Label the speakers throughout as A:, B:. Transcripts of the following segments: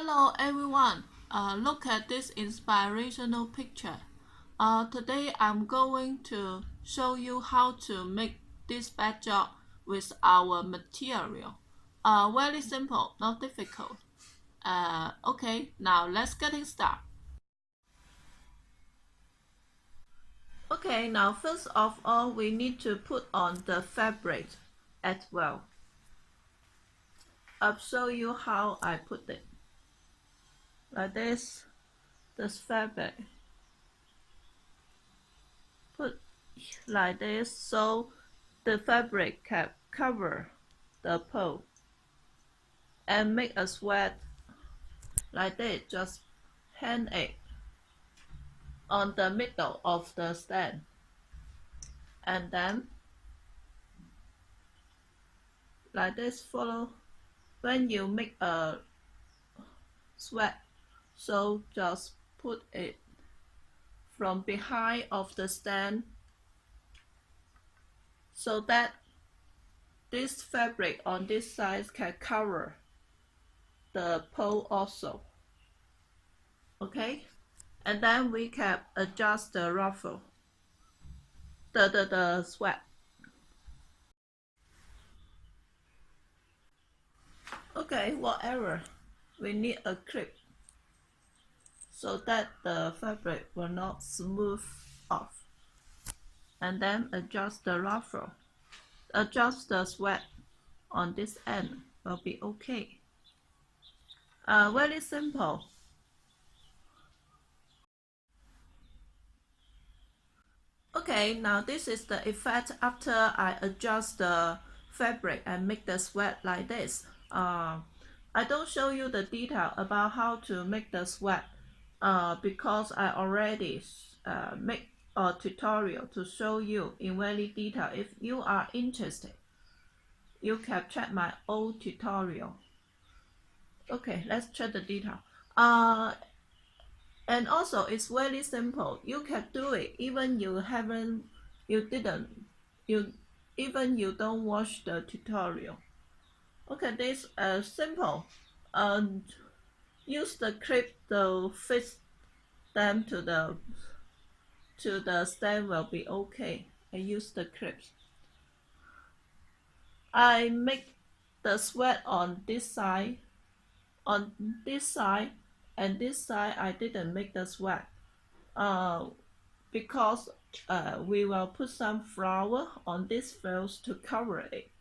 A: Hello everyone, look at this inspirational picture. Today I'm going to show you how to make this backdrop with our material. Very simple, not difficult. Okay, now let's get started. Okay, now first of all we need to put on the fabric as well. I'll show you how I put it. Like this fabric. Put like this so the fabric can cover the pole and make a sweat like this. Just hang it on the middle of the stand, and then like this follow when you make a sweat, so just put it from behind of the stand so that this fabric on this side can cover the pole also. Okay, and then we can adjust the ruffle, the sweat. Okay, whatever, we need a clip so that the fabric will not smooth off, and then adjust the ruffle. Adjust the sweat on this end will be okay. Very simple. Okay, now this is the effect after I adjust the fabric and make the sweat like this. I don't show you the detail about how to make the sweat because I already make a tutorial to show you in very detail. If you are interested, you can check my old tutorial. Okay, let's check the detail. And also it's very simple. You can do it even you don't watch the tutorial. Okay, this simple. Use the clip to fit them to the stand will be okay. I use the clips. I make the sweat on this side, and this side I didn't make the sweat because we will put some flower on this frills to cover it.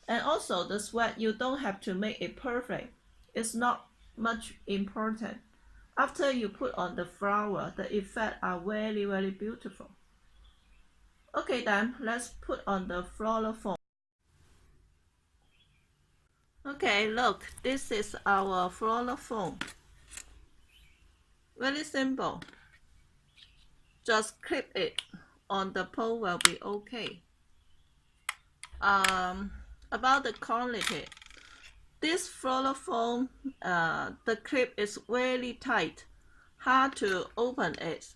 A: And also the sweat, you don't have to make it perfect. It's not much important. After you put on the flower, the effects are very, very beautiful. Okay, then let's put on the floral foam. Okay, look, this is our floral foam. Very simple. Just clip it on the pole will be okay. About the quality, this floral foam, the clip is very tight, hard to open it,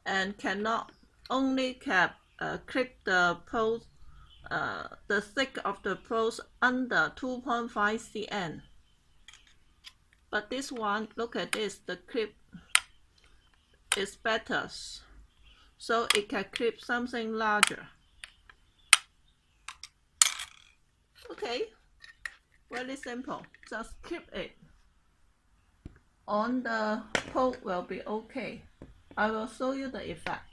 A: and cannot only clip the poles, the thick of the poles under 2.5 cm. But this one, look at this, the clip is better, so it can clip something larger. Okay, very simple. Just clip it on the pole will be okay. I will show you the effect.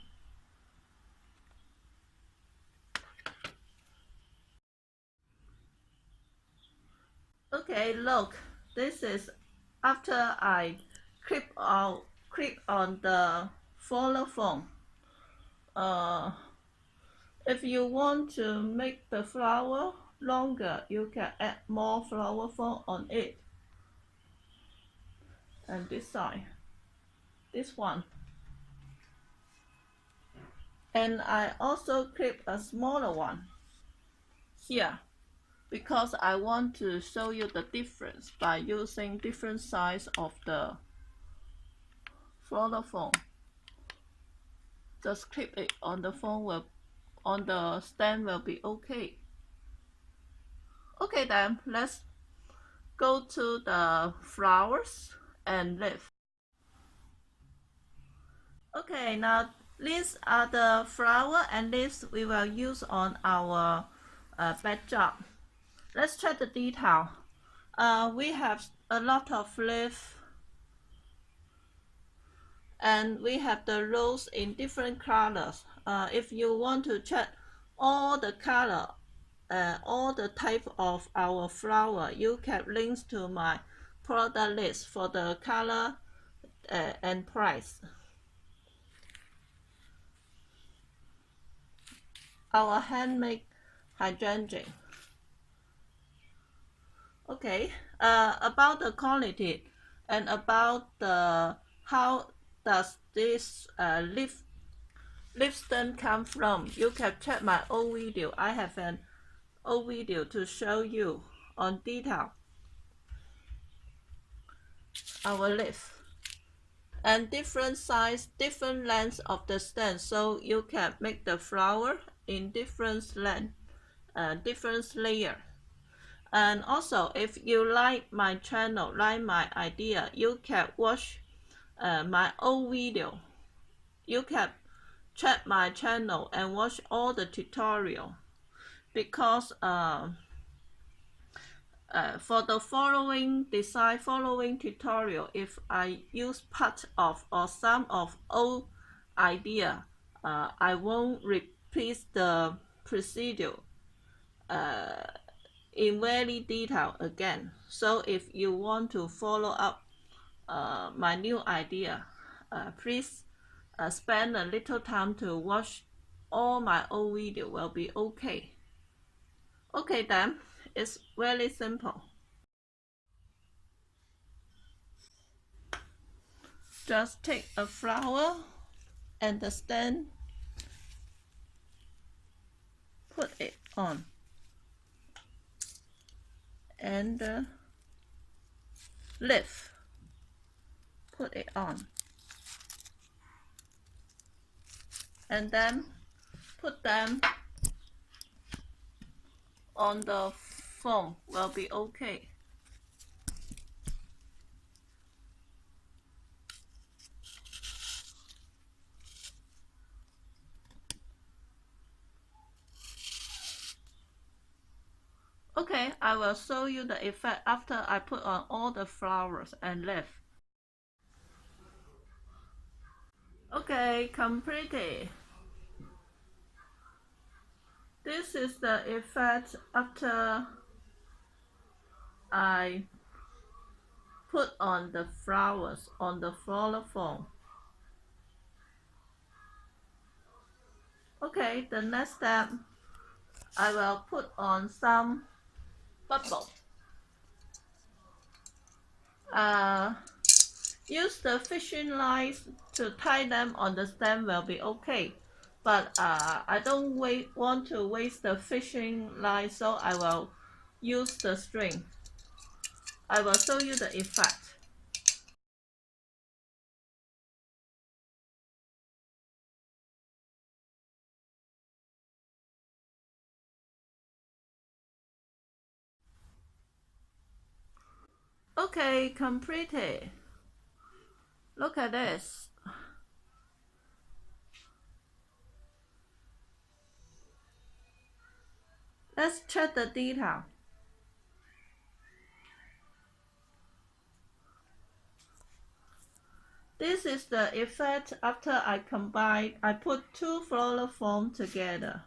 A: Okay, look, this is after I clip on the floral foam. If you want to make the flower longer, you can add more flower foam on it. And this side, this one. And I also clip a smaller one here because I want to show you the difference by using different size of the floral foam. Just clip it on the on the stand will be okay. Okay, then let's go to the flowers and leaf. Okay, now these are the flower and leaves we will use on our backdrop. Let's check the detail. We have a lot of leaf and we have the rose in different colors. If you want to check all the color, all the type of our flower, you can links to my product list for the color and price. Our handmade hydrangea. Okay, about the quality and about the how does this leaf stem come from, you can check my old video. I have an old video to show you on detail our leaf and different size, different lengths of the stem, so you can make the flower in different length, different layer. And also, if you like my channel, like my idea, you can watch my old video. You can check my channel and watch all the tutorial, because for the following design, following tutorial, if I use part of or some of old idea, I won't repeat the procedure in very detail again. So if you want to follow up my new idea, please spend a little time to watch all my old video will be okay. Okay then, it's very simple. Just take a flower and the stem, put it on, and the leaf, put it on, and then put them on the foam will be okay. Okay, I will show you the effect after I put on all the flowers and leaf. Okay, completed. This is the effect after I put on the flowers on the floral foam. Okay, the next step, I will put on some bubble. Use the fishing lines to tie them on the stem will be okay, but I don't want to waste the fishing line, so I will use the string. I will show you the effect. Okay, completed. Look at this. Let's check the detail. This is the effect after I put two floral foam together.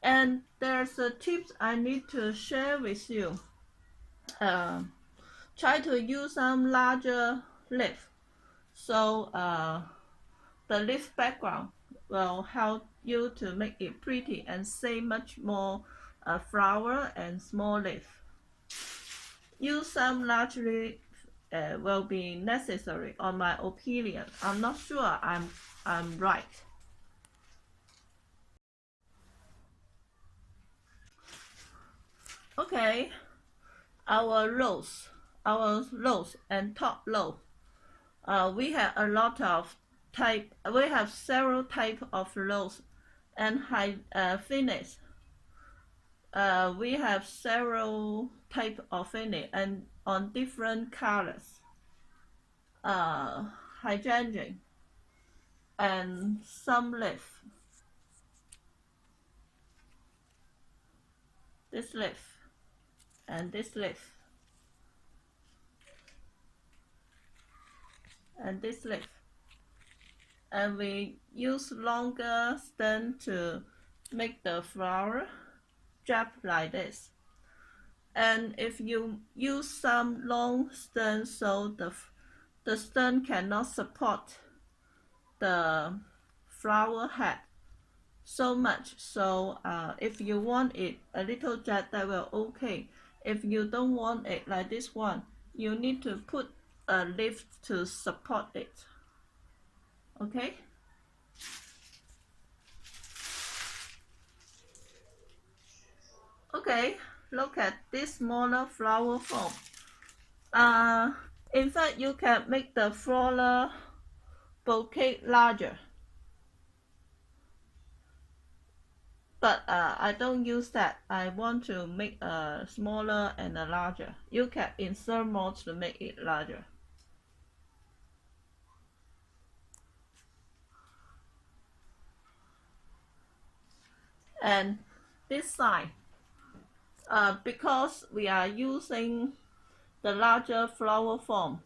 A: And there's a tip I need to share with you. Try to use some larger leaf, so the leaf background will help you to make it pretty and save much more flower and small leaf. Use some large leaf will be necessary, on my opinion. I'm not sure I'm right. Okay, our rose and top row. We have a lot of type. We have several type of rose and high finish. We have several type of finish and on different colors, hydrangea and some leaf. This leaf and this leaf and this leaf, and we use longer stem to make the flower drop like this. And if you use some long stem, so the stem cannot support the flower head so much, so if you want it a little jet, that will okay. If you don't want it like this one, you need to put a leaf to support it. Okay, okay, look at this smaller flower form. In fact, you can make the floral bouquet larger, but I don't use that. I want to make a smaller and a larger. You can insert more to make it larger. And this side, because we are using the larger flower form,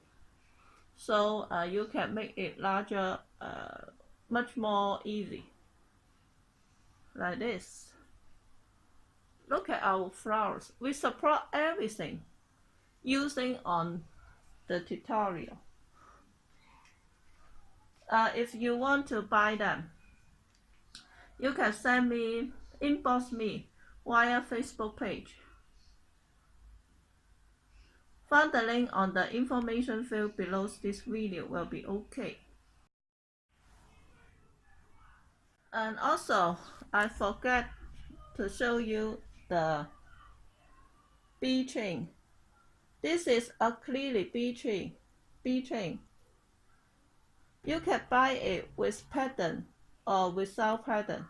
A: so you can make it larger, much more easy, like this. Look at our flowers. We support everything using on the tutorial. If you want to buy them, you can inbox me via Facebook page. Find the link on the information field below this video will be okay. And also, I forgot to show you the bee chain. This is acrylic bee chain. You can buy it with pattern or without pattern.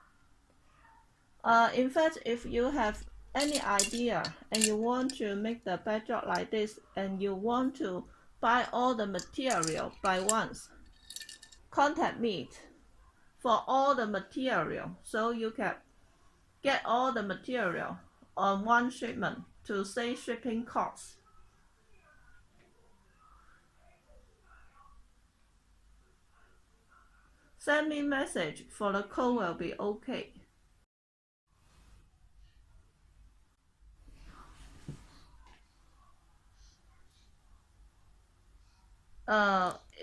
A: In fact, if you have any idea and you want to make the backdrop like this and you want to buy all the material by once, contact me for all the material, so you can get all the material on one shipment to save shipping costs. Send me message for the code will be okay.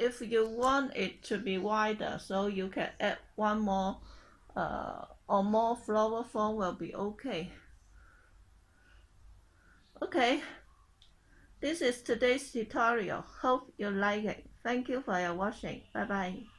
A: If you want it to be wider, so you can add one more or more flower form will be okay. Okay, this is today's tutorial. Hope you like it. Thank you for your watching. Bye bye.